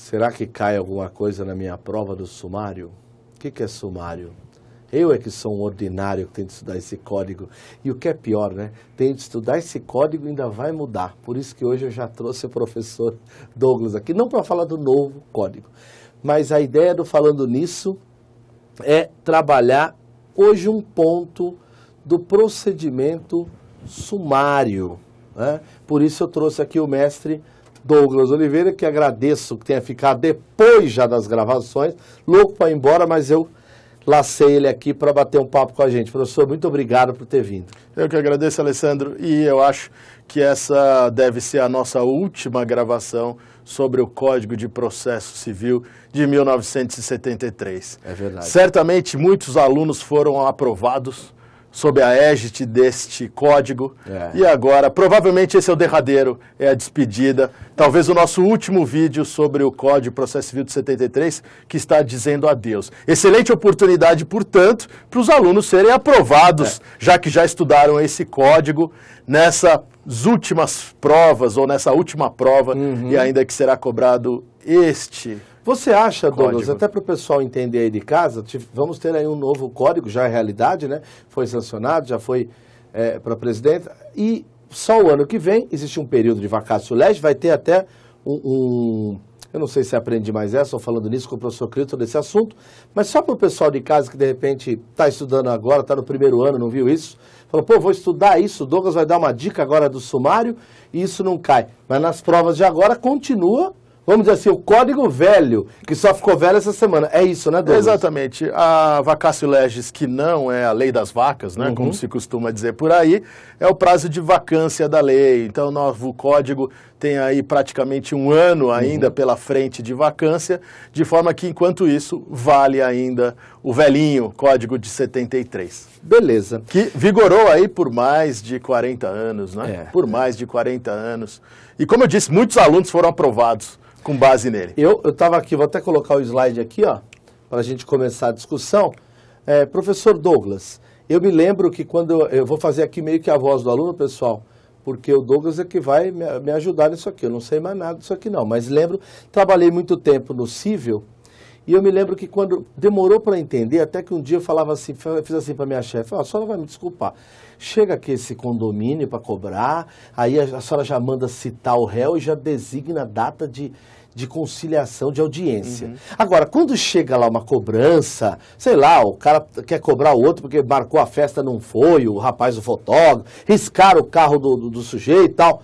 Será que cai alguma coisa na minha prova do sumário? O que é sumário? Eu é que sou um ordinário que tem de estudar esse código. E o que é pior, né? Tem de estudar esse código e ainda vai mudar. Por isso que hoje eu já trouxe o professor Douglas aqui, não para falar do novo código, mas a ideia do Falando Nisso é trabalhar hoje um ponto do procedimento sumário, né? Por isso eu trouxe aqui o mestre Douglas Oliveira, que agradeço que tenha ficado depois já das gravações, louco para ir embora, mas eu lacei ele aqui para bater um papo com a gente. Professor, muito obrigado por ter vindo. Eu que agradeço, Alessandro, e eu acho que essa deve ser a nossa última gravação sobre o Código de Processo Civil de 1973. É verdade. Certamente muitos alunos foram aprovados sob a égide deste código, e agora, provavelmente esse é o derradeiro, é a despedida, talvez o nosso último vídeo sobre o Código de Processo Civil de 73, que está dizendo adeus. Excelente oportunidade, portanto, para os alunos serem aprovados, já que já estudaram esse código, nessas últimas provas, ou nessa última prova, e ainda que será cobrado este... Você acha, Douglas, código. até para o pessoal entender aí de casa, vamos ter aí um novo código, já é realidade, né? Foi sancionado, já foi para a presidenta, e só o ano que vem, existe um período de vacatio legis, vai ter até eu não sei se aprendi mais essa, estou falando nisso com o professor Cristo desse assunto, mas só para o pessoal de casa que de repente está estudando agora, está no primeiro ano, não viu isso, falou, pô, vou estudar isso, o Douglas vai dar uma dica agora do sumário, e isso não cai. Mas nas provas de agora continua, vamos dizer assim, o código velho, que só ficou velho essa semana. É isso, né, Douglas? Exatamente. A vacatio legis, que não é a lei das vacas, né, como se costuma dizer por aí, é o prazo de vacância da lei. Então, o novo código tem aí praticamente um ano ainda pela frente de vacância, de forma que, enquanto isso, vale ainda o velhinho Código de 73. Beleza. Que vigorou aí por mais de 40 anos, né? Por mais de 40 anos. E, como eu disse, muitos alunos foram aprovados com base nele. Eu estava aqui, vou até colocar o slide aqui, ó, para a gente começar a discussão. Professor Douglas, eu me lembro que quando eu vou fazer aqui meio que a voz do aluno, pessoal, porque o Douglas é que vai me ajudar nisso aqui. Eu não sei mais nada disso aqui não, mas lembro, trabalhei muito tempo no civil, e eu me lembro que quando demorou para entender, até que um dia eu falava assim, fiz assim para minha chefe, a senhora vai me desculpar, chega aqui esse condomínio para cobrar, aí a senhora já manda citar o réu e já designa a data de conciliação, de audiência. Agora, quando chega lá uma cobrança, sei lá, o cara quer cobrar o outro porque marcou a festa, não foi, o rapaz, o fotógrafo, riscaram o carro do sujeito e tal,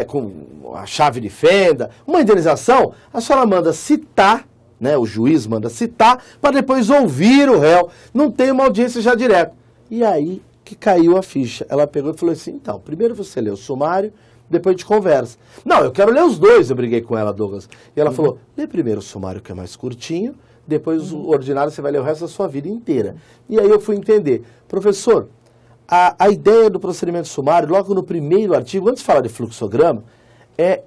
com a chave de fenda, uma indenização, a senhora manda citar, né, o juiz manda citar, para depois ouvir o réu, não tem uma audiência já direto. E aí que caiu a ficha. Ela pegou e falou assim, então, primeiro você lê o sumário, depois a gente conversa. Não, eu quero ler os dois, eu briguei com ela, Douglas. E ela falou, lê primeiro o sumário, que é mais curtinho, depois o ordinário você vai ler o resto da sua vida inteira. E aí eu fui entender. Professor, a ideia do procedimento sumário, logo no primeiro artigo, antes de falar de fluxograma, é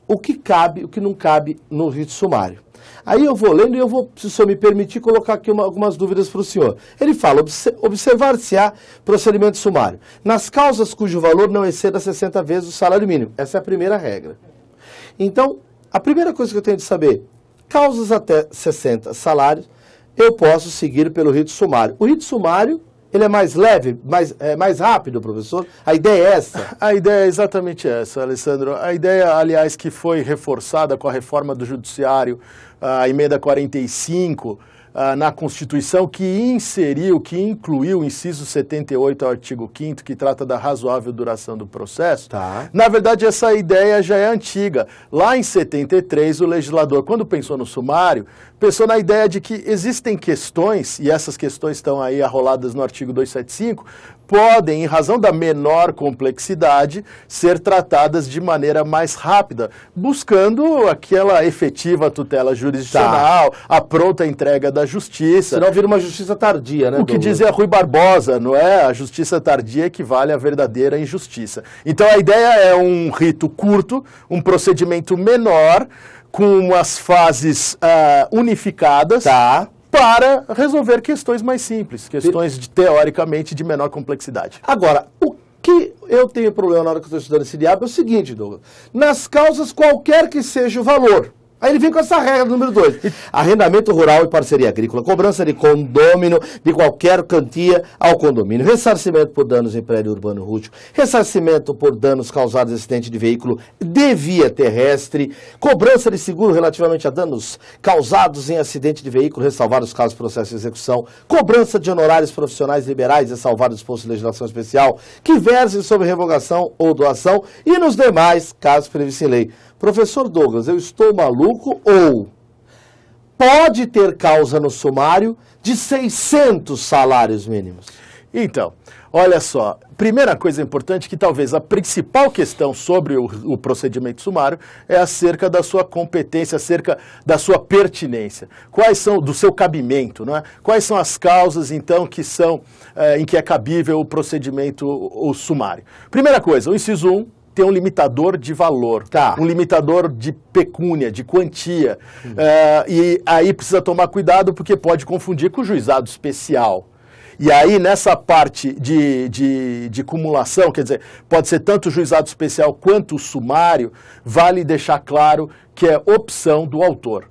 o que cabe, o que não cabe no rito sumário. Aí eu vou lendo e eu vou, se o senhor me permitir, colocar aqui algumas dúvidas para o senhor. Ele fala, observar-se-á procedimento sumário nas causas cujo valor não exceda 60 vezes o salário mínimo. Essa é a primeira regra. Então, a primeira coisa que eu tenho de saber, causas até 60 salários, eu posso seguir pelo rito sumário. O rito sumário, ele é mais leve, mais rápido, professor? A ideia é essa? A ideia é exatamente essa, Alessandro. A ideia, aliás, que foi reforçada com a reforma do Judiciário, a emenda 45, na Constituição, que incluiu o inciso 78 ao artigo 5º, que trata da razoável duração do processo. Na verdade, essa ideia já é antiga. Lá em 73, o legislador, quando pensou no sumário, pensou na ideia de que existem questões, e essas questões estão aí arroladas no artigo 275, podem, em razão da menor complexidade, ser tratadas de maneira mais rápida, buscando aquela efetiva tutela jurisdicional, a pronta entrega da justiça. Senão vira uma justiça tardia, né, O que dizia Rui Barbosa, não é? A justiça tardia equivale à verdadeira injustiça. Então a ideia é um rito curto, um procedimento menor, com as fases unificadas, para resolver questões mais simples, questões teoricamente de menor complexidade. Agora, o que eu tenho problema na hora que eu estou estudando esse diabo é o seguinte, Douglas. Nas causas, qualquer que seja o valor, Aí ele vem com essa regra número 2. Arrendamento rural e parceria agrícola. Cobrança de condômino de qualquer quantia ao condomínio. Ressarcimento por danos em prédio urbano rústico. Ressarcimento por danos causados em acidente de veículo de via terrestre. Cobrança de seguro relativamente a danos causados em acidente de veículo, ressalvar os casos de processo de execução. Cobrança de honorários profissionais liberais, ressalvar o disposto de legislação especial que versem sobre revogação ou doação e nos demais casos previstos em lei. Professor Douglas, eu estou maluco ou pode ter causa no sumário de 600 salários mínimos? Então, olha só, primeira coisa importante que talvez a principal questão sobre o procedimento sumário é acerca da sua competência, acerca da sua pertinência. Quais são, do seu cabimento, não é? Quais são as causas, então, que são, em que é cabível o procedimento o sumário? Primeira coisa, o inciso 1, tem um limitador de valor, um limitador de pecúnia, de quantia. E aí precisa tomar cuidado porque pode confundir com o juizado especial. E aí nessa parte de cumulação, quer dizer, pode ser tanto o juizado especial quanto o sumário, vale deixar claro que é opção do autor.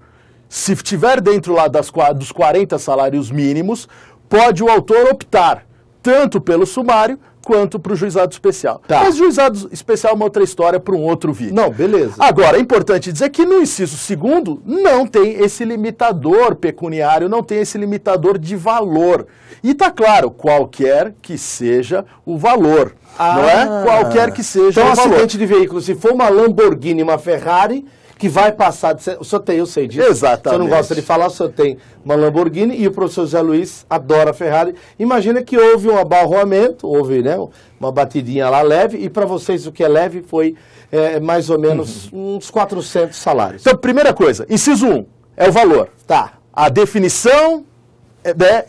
Se estiver dentro lá dos 40 salários mínimos, pode o autor optar tanto pelo sumário quanto para o juizado especial. Mas juizado especial é uma outra história para um outro vídeo. Não, beleza. Agora, é importante dizer que no inciso 2º não tem esse limitador pecuniário, não tem esse limitador de valor. E está claro, qualquer que seja o valor, não é? Qualquer que seja o valor. Então, acidente de veículo, se for uma Lamborghini, uma Ferrari, que vai passar... O senhor tem, eu sei disso. Exatamente. O senhor não gosta de falar, o senhor tem uma Lamborghini e o professor Zé Luiz adora a Ferrari. Imagina que houve um abarroamento, houve, né, uma batidinha lá leve, e para vocês o que é leve foi mais ou menos uns 400 salários. Então, primeira coisa, inciso 1 é o valor. A definição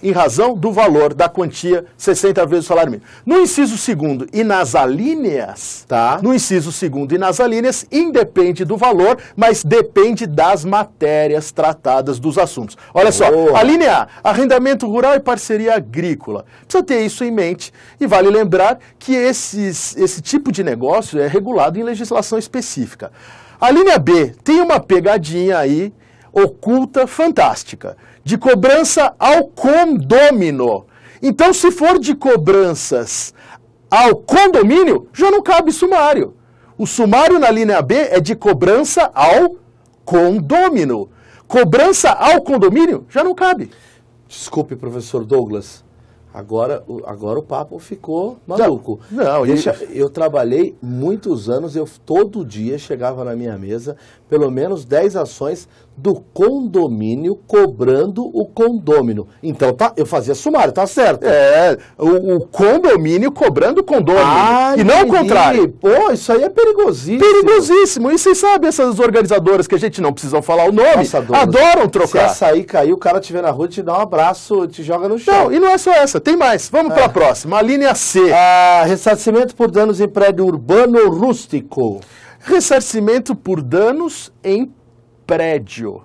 em razão do valor da quantia 60 vezes o salário mínimo. No inciso 2º e nas alíneas, no inciso 2º e nas alíneas, independe do valor, mas depende das matérias tratadas dos assuntos. Olha só, a linha A, arrendamento rural e parceria agrícola. Precisa ter isso em mente e vale lembrar que esse tipo de negócio é regulado em legislação específica. A linha B tem uma pegadinha aí, oculta, fantástica, de cobrança ao condômino. Então, se for de cobranças ao condomínio, já não cabe sumário. O sumário na linha B é de cobrança ao condômino. Cobrança ao condomínio já não cabe. Desculpe, professor Douglas. Agora o papo ficou maluco. Não, eu trabalhei muitos anos, eu todo dia chegava na minha mesa, pelo menos 10 ações do condomínio cobrando o condômino. Então, eu fazia sumário, tá certo. O condomínio cobrando o condômino. E não o contrário. Pô, isso aí é perigosíssimo. Perigosíssimo. E vocês sabem, essas organizadoras que a gente não precisa falar o nome, nossa, adoram trocar. Se essa aí cair, o cara te vê na rua, te dá um abraço, te joga no chão. Não, e não é só essa, tem mais. Vamos para a próxima, a linha C. Ressarcimento por danos em prédio urbano rústico. Ressarcimento por danos em prédio.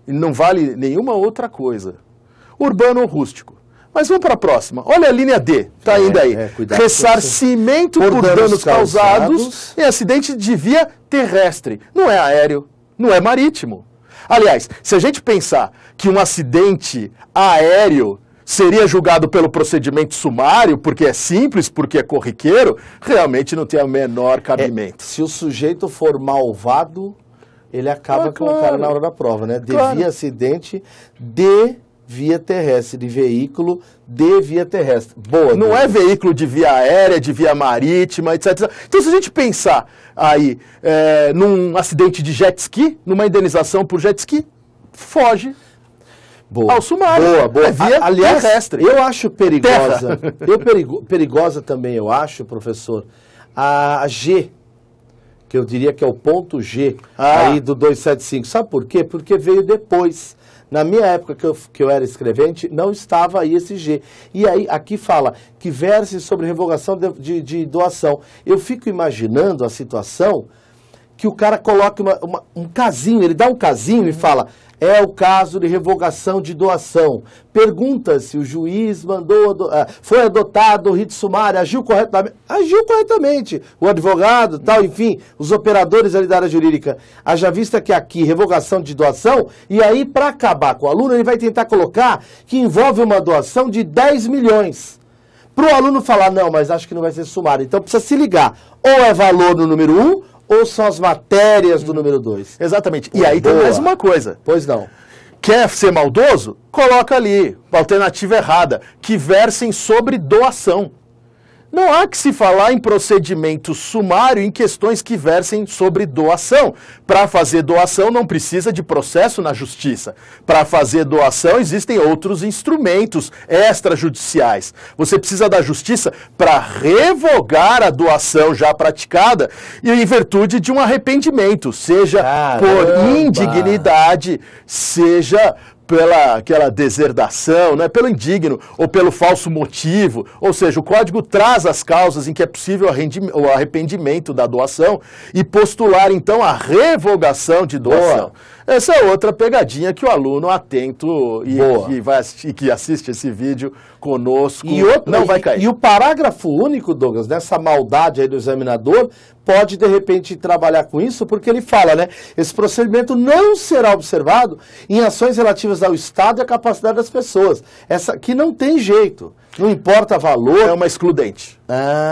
E não vale nenhuma outra coisa. Urbano ou rústico. Mas vamos para a próxima. Olha a linha D, está ainda aí. Ressarcimento por danos causados em acidente de via terrestre. Não é aéreo, não é marítimo. Aliás, se a gente pensar que um acidente aéreo seria julgado pelo procedimento sumário, porque é simples, porque é corriqueiro, realmente não tem o menor cabimento. Se o sujeito for malvado, ele acaba com o cara na hora da prova, né? Via acidente de via terrestre, de veículo de via terrestre. Boa. Não é veículo de via aérea, de via marítima, etc. Então, se a gente pensar aí num acidente de jet ski, numa indenização por jet ski, foge ao sumário. Boa. É via terrestre. Eu acho perigosa. Perigosa também, eu acho, professor, a G, que eu diria que é o ponto G aí do 275. Sabe por quê? Porque veio depois. Na minha época que eu era escrevente, não estava aí esse G. E aí, aqui fala que verse sobre revogação de doação. Eu fico imaginando a situação que o cara coloca um casinho, ele dá um casinho e fala, é o caso de revogação de doação. Pergunta se o juiz foi adotado o rito sumário, agiu corretamente. Agiu corretamente. O advogado, tal, enfim, os operadores ali da área jurídica. Haja vista que aqui, revogação de doação, e aí, para acabar com o aluno, ele vai tentar colocar que envolve uma doação de 10 milhões. Para o aluno falar, não, mas acho que não vai ser sumário. Então precisa se ligar. Ou é valor no número 1, ou são as matérias do número 2. Exatamente. E aí tem mais uma coisa. Pois não. Quer ser maldoso? Coloca ali, a alternativa errada, que versem sobre doação. Não há que se falar em procedimento sumário em questões que versem sobre doação. Para fazer doação não precisa de processo na justiça. Para fazer doação existem outros instrumentos extrajudiciais. Você precisa da justiça para revogar a doação já praticada e em virtude de um arrependimento, seja por indignidade, seja pela aquela deserdação, né, pelo indigno ou pelo falso motivo. Ou seja, o Código traz as causas em que é possível o arrependimento da doação e postular, então, a revogação de doação. Essa é outra pegadinha que o aluno atento que assiste esse vídeo conosco não vai cair. E o parágrafo único, Douglas, dessa maldade aí do examinador, pode, de repente, trabalhar com isso, porque ele fala, né? Esse procedimento não será observado em ações relativas ao Estado e à capacidade das pessoas. Essa que não tem jeito. Não importa valor. É uma excludente.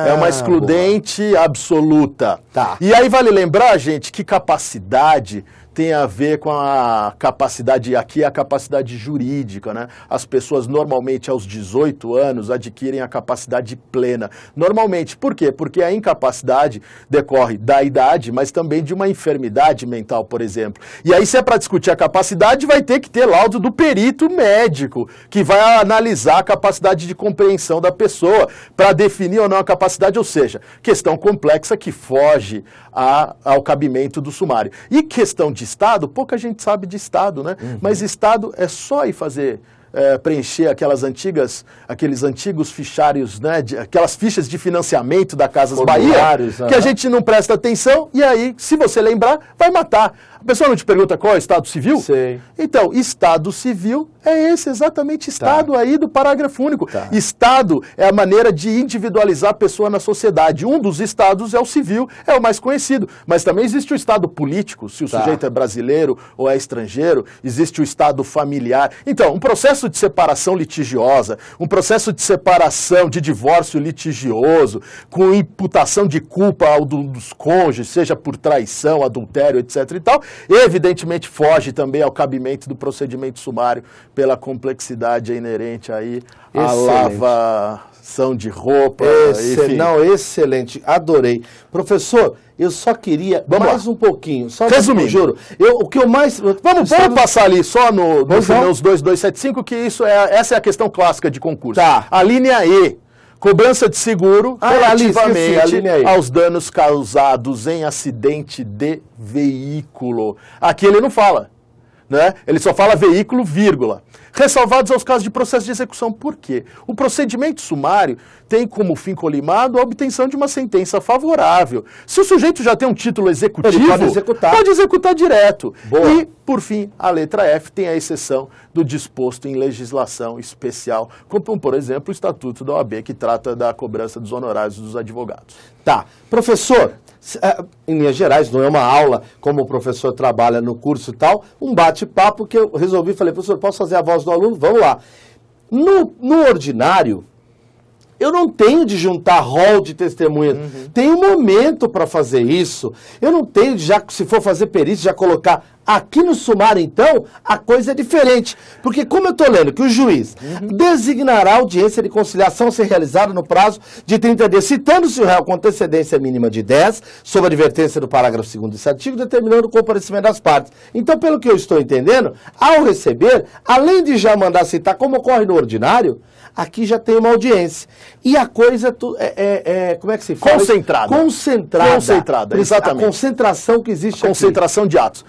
É uma excludente absoluta. Tá. E aí vale lembrar, gente, que capacidade tem a ver com a capacidade, aqui a capacidade jurídica, né? As pessoas normalmente aos 18 anos adquirem a capacidade plena. Normalmente, por quê? Porque a incapacidade decorre da idade, mas também de uma enfermidade mental, por exemplo. E aí, se é para discutir a capacidade, vai ter que ter laudo do perito médico, que vai analisar a capacidade de compreensão da pessoa, para definir ou não a capacidade, ou seja, questão complexa que foge ao cabimento do sumário. E questão de Estado, pouca gente sabe de Estado, né? Mas Estado é só ir fazer, preencher aqueles antigos fichários, né? Aquelas fichas de financiamento da Casas Bahia, que a gente não presta atenção, e aí, se você lembrar, vai matar. A pessoa não te pergunta qual é o Estado Civil? Sei. Então, Estado Civil é esse exatamente Estado aí do parágrafo único. Estado é a maneira de individualizar a pessoa na sociedade. Um dos estados é o civil, é o mais conhecido. Mas também existe o Estado político, se o sujeito é brasileiro ou é estrangeiro. Existe o Estado familiar. Então, um processo de separação litigiosa, um processo de separação, de divórcio litigioso, com imputação de culpa ao dos cônjuges, seja por traição, adultério, etc. e tal, evidentemente foge também ao cabimento do procedimento sumário pela complexidade inerente aí à lavação de roupa, enfim. Não, excelente, adorei. Professor, eu só queria um pouquinho, só resumindo, juro. O que eu mais... Vamos passar ali só nos 2275, que essa é a questão clássica de concurso. A linha E. Cobrança de seguro relativamente aos danos causados em acidente de veículo. Aqui ele não fala, né? Ele só fala veículo, vírgula. Ressalvados aos casos de processo de execução. Por quê? O procedimento sumário tem como fim colimado a obtenção de uma sentença favorável. Se o sujeito já tem um título executivo, ele pode executar direto. E, por fim, a letra F tem a exceção do disposto em legislação especial, como, por exemplo, o Estatuto da OAB, que trata da cobrança dos honorários dos advogados. Tá. Professor, em linhas gerais, não é uma aula como o professor trabalha no curso e tal, um bate-papo que eu resolvi, falei, professor, posso fazer a voz do aluno? Vamos lá. No ordinário, eu não tenho de juntar rol de testemunhas. Tem um momento para fazer isso. Eu não tenho de, se for fazer perícia, já colocar aqui no sumário, então, a coisa é diferente. Porque como eu estou lendo que o juiz designará a audiência de conciliação a ser realizada no prazo de 30 dias, citando-se o réu com antecedência mínima de 10, sob a advertência do parágrafo 2º desse artigo, determinando o comparecimento das partes. Então, pelo que eu estou entendendo, ao receber, além de já mandar citar, como ocorre no ordinário, aqui já tem uma audiência. E a coisa como é que se fala? Concentrada. Concentrada, exatamente. A concentração que existe concentração aqui. De atos.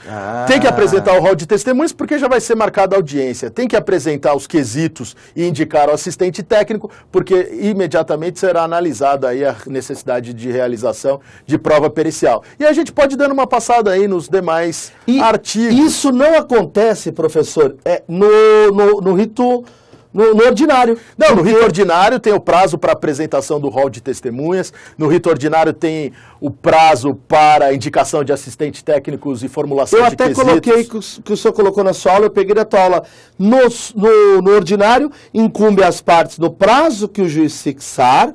Tem que apresentar o rol de testemunhas porque já vai ser marcada a audiência. Tem que apresentar os quesitos e indicar o assistente técnico porque imediatamente será analisada aí a necessidade de realização de prova pericial. E a gente pode ir dando uma passada aí nos demais artigos. Isso não acontece, professor, no rito... No ordinário. Não, no rito ordinário tem o prazo para apresentação do rol de testemunhas, no rito ordinário tem o prazo para indicação de assistentes técnicos e formulação de quesitos. Eu até coloquei que o senhor colocou na sua aula, eu peguei da tua aula. No ordinário, incumbe às partes no prazo que o juiz fixará,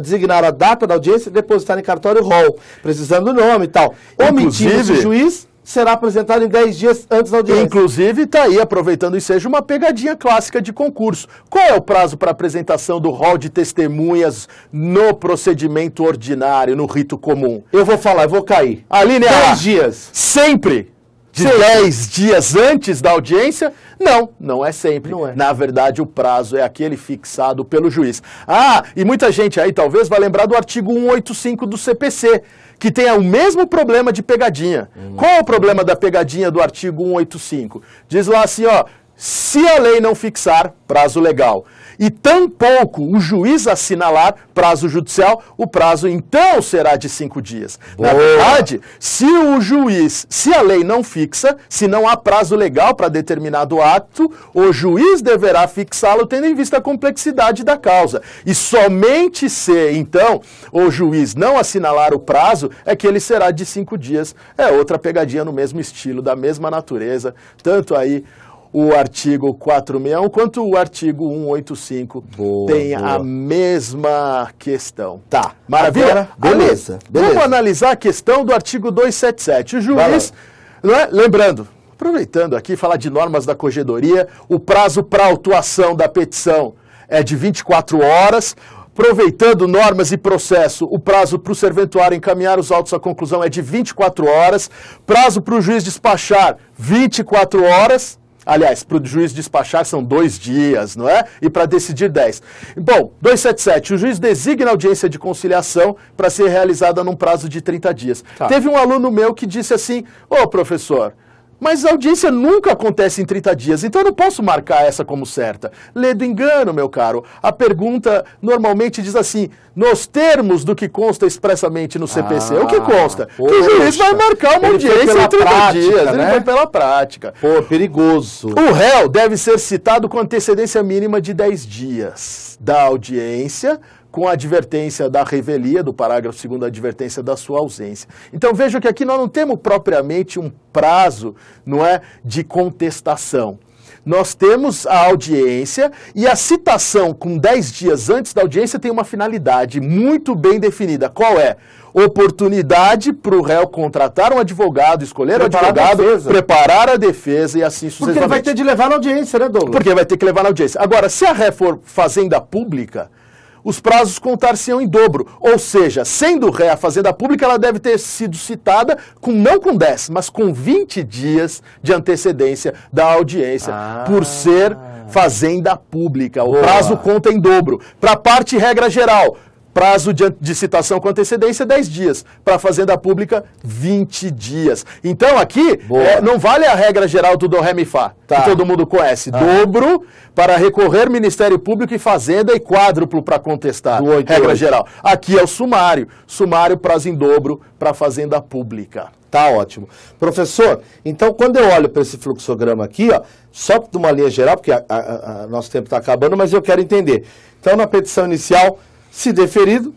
designar a data da audiência e depositar em cartório o rol, precisando do nome e tal. Omitindo o juiz... será apresentado em 10 dias antes da audiência. Inclusive, está aí, aproveitando isso, seja uma pegadinha clássica de concurso. Qual é o prazo para apresentação do rol de testemunhas no procedimento ordinário, no rito comum? Eu vou falar, eu vou cair. Aline, 10 dias. Sempre? De 10 dias antes da audiência? Não, não é sempre. Não é. Na verdade, o prazo é aquele fixado pelo juiz. E muita gente aí talvez vai lembrar do artigo 185 do CPC, que tem o mesmo problema de pegadinha. Qual é o problema da pegadinha do artigo 185? Diz lá assim, se a lei não fixar prazo legal e tampouco o juiz assinalar prazo judicial, o prazo então será de 5 dias. Boa. Na verdade, se a lei não fixa, se não há prazo legal para determinado ato, o juiz deverá fixá-lo tendo em vista a complexidade da causa. E somente se, então, o juiz não assinalar o prazo, é que ele será de 5 dias. É outra pegadinha no mesmo estilo, da mesma natureza, tanto aí o artigo 461 quanto o artigo 185 tem a mesma questão. Tá, maravilha? Agora, beleza. Vamos analisar a questão do artigo 277. O juiz, lembrando, aproveitando aqui, falar de normas da corregedoria, o prazo para autuação da petição é de 24 horas. Aproveitando normas e processo, o prazo para o serventuário encaminhar os autos à conclusão é de 24 horas. Prazo para o juiz despachar, 24 horas. Aliás, para o juiz despachar são 2 dias, não é? E para decidir 10. Bom, 277, o juiz designa a audiência de conciliação para ser realizada num prazo de 30 dias. Tá. Teve um aluno meu que disse assim, professor, mas a audiência nunca acontece em 30 dias, então eu não posso marcar essa como certa. Lê do engano, meu caro. A pergunta normalmente diz assim, nos termos do que consta expressamente no CPC. O que consta? Que o juiz vai marcar uma audiência em 30 dias. Ele foi pela prática. Perigoso. O réu deve ser citado com antecedência mínima de 10 dias da audiência, com a advertência da revelia, do parágrafo 2º, da advertência da sua ausência. Então vejam que aqui nós não temos propriamente um prazo, não é, de contestação. Nós temos a audiência e a citação com 10 dias antes da audiência tem uma finalidade muito bem definida. Qual é? Oportunidade para o réu contratar um advogado, escolher um advogado, preparar a defesa e assim sucessivamente. Porque ele vai ter de levar na audiência, né, Douglas? Porque vai ter que levar na audiência. Agora, se a ré for fazenda pública, os prazos contar-se-ão em dobro. Ou seja, sendo ré a fazenda pública, ela deve ter sido citada não com 10, mas com 20 dias de antecedência da audiência, por ser fazenda pública. O prazo conta em dobro. Para a parte regra geral, prazo de citação com antecedência, 10 dias. Para a fazenda pública, 20 dias. Então aqui, não vale a regra geral do Dó, Ré, Mi, Fá, que todo mundo conhece. Dobro para recorrer Ministério Público e Fazenda e quádruplo para contestar. Regra geral. Aqui é o sumário. Sumário, prazo em dobro para a fazenda pública. Tá ótimo. Professor, então quando eu olho para esse fluxograma aqui, só de uma linha geral, porque nosso tempo está acabando, mas eu quero entender. Então na petição inicial, se deferido,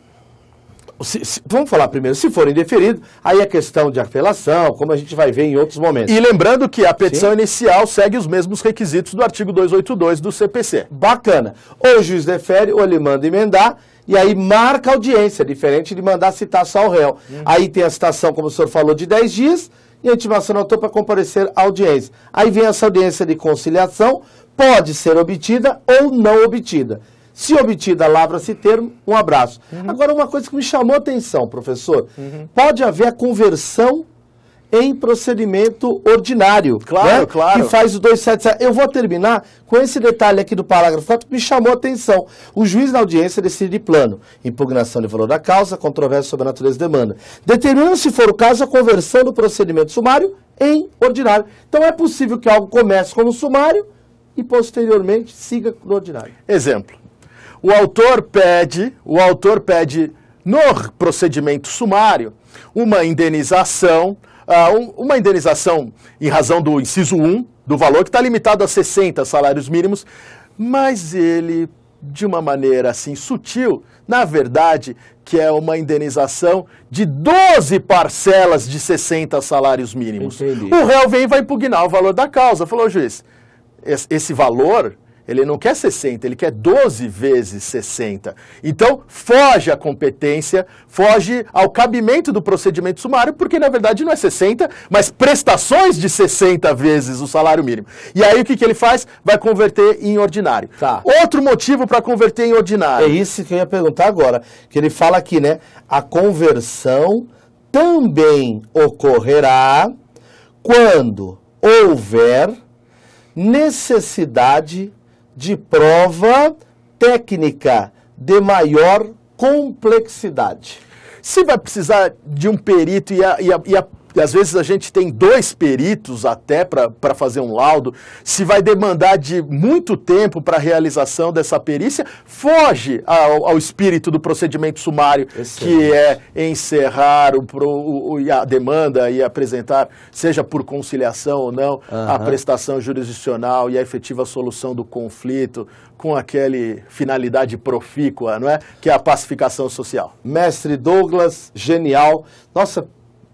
vamos falar primeiro, se for indeferido, aí é questão de apelação, como a gente vai ver em outros momentos. E lembrando que a petição inicial segue os mesmos requisitos do artigo 282 do CPC. Bacana. Ou o juiz defere, ou ele manda emendar, e aí marca a audiência, diferente de mandar citar só o réu. Aí tem a citação, como o senhor falou, de 10 dias, e a intimação no autor para comparecer à audiência. Aí vem essa audiência de conciliação, pode ser obtida ou não obtida. Se obtida, lavra-se termo, um abraço. Agora, uma coisa que me chamou a atenção, professor, pode haver a conversão em procedimento ordinário. Claro, né? claro. Que faz o 277. Eu vou terminar com esse detalhe aqui do parágrafo 4 que me chamou a atenção. O juiz na audiência decide de plano, impugnação de valor da causa, controvérsia sobre a natureza da demanda. Determinando, se for o caso, a conversão do procedimento sumário em ordinário. Então é possível que algo comece como sumário e posteriormente siga no ordinário. Exemplo. O autor pede no procedimento sumário uma indenização em razão do inciso 1, do valor que está limitado a 60 salários mínimos, mas ele, de uma maneira assim sutil, na verdade, que é uma indenização de 12 parcelas de 60 salários mínimos. Entendi. O réu vem e vai impugnar o valor da causa. Falou, juiz, esse valor... Ele não quer 60, ele quer 12 vezes 60. Então, foge à competência, foge ao cabimento do procedimento sumário, porque na verdade não é 60, mas prestações de 60 vezes o salário mínimo. E aí o que ele faz? Vai converter em ordinário. Tá. Outro motivo para converter em ordinário. É isso que eu ia perguntar agora, que ele fala aqui, né? A conversão também ocorrerá quando houver necessidade de prova técnica de maior complexidade. Se vai precisar de um perito e às vezes a gente tem 2 peritos até para fazer um laudo, se vai demandar de muito tempo para a realização dessa perícia, foge ao espírito do procedimento sumário, que é encerrar a demanda e apresentar, seja por conciliação ou não, a prestação jurisdicional e a efetiva solução do conflito com aquela finalidade profícua, não é? Que é a pacificação social. Mestre Douglas, genial. Nossa,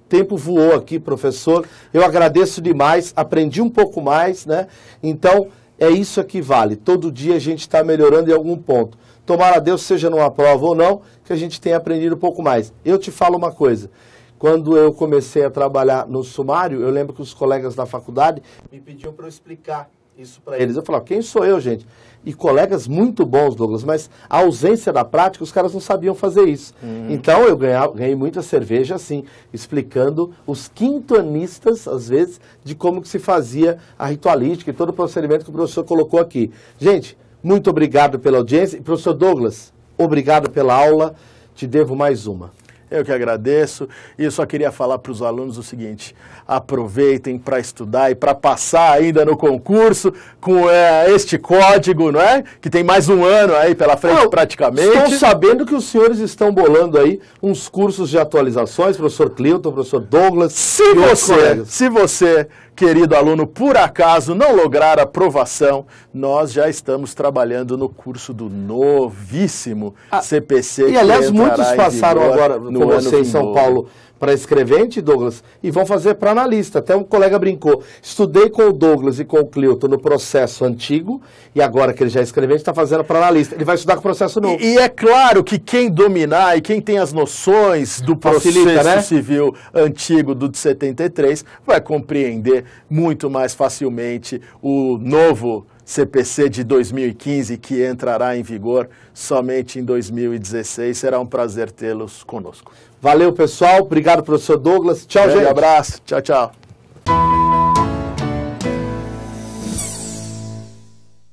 tempo voou aqui, professor. Eu agradeço demais, aprendi um pouco mais, né? Então, é isso que vale. Todo dia a gente está melhorando em algum ponto. Tomara a Deus, seja numa prova ou não, que a gente tenha aprendido um pouco mais. Eu te falo uma coisa. Quando eu comecei a trabalhar no sumário, eu lembro que os colegas da faculdade me pediam para eu explicar isso para eles. Eu falava, quem sou eu, gente? E colegas muito bons, Douglas, mas a ausência da prática, os caras não sabiam fazer isso. Então eu ganhei muita cerveja, assim, explicando os quintoanistas, às vezes, de como que se fazia a ritualística e todo o procedimento que o professor colocou aqui. Gente, muito obrigado pela audiência. E, professor Douglas, obrigado pela aula. Te devo mais uma. Eu que agradeço, e eu só queria falar para os alunos o seguinte: aproveitem para estudar e para passar ainda no concurso com este código, não é? Que tem mais um ano aí pela frente praticamente. Estou sabendo que os senhores estão bolando aí uns cursos de atualizações, professor Clilton, professor Douglas. Se você, querido aluno, por acaso não lograr aprovação, nós já estamos trabalhando no curso do novíssimo CPC. E aliás, muitos passaram agora com você em São Paulo para escrevente, Douglas, e vão fazer para analista. Até um colega brincou. Estudei com o Douglas e com o Clilton no processo antigo, e agora que ele já é escrevente, está fazendo para analista. Ele vai estudar com o processo novo. E é claro que quem dominar e quem tem as noções do processo civil antigo do de 73 vai compreender muito mais facilmente o novo CPC de 2015, que entrará em vigor somente em 2016. Será um prazer tê-los conosco. Valeu, pessoal. Obrigado, professor Douglas. Tchau, gente. Um abraço. Tchau, tchau.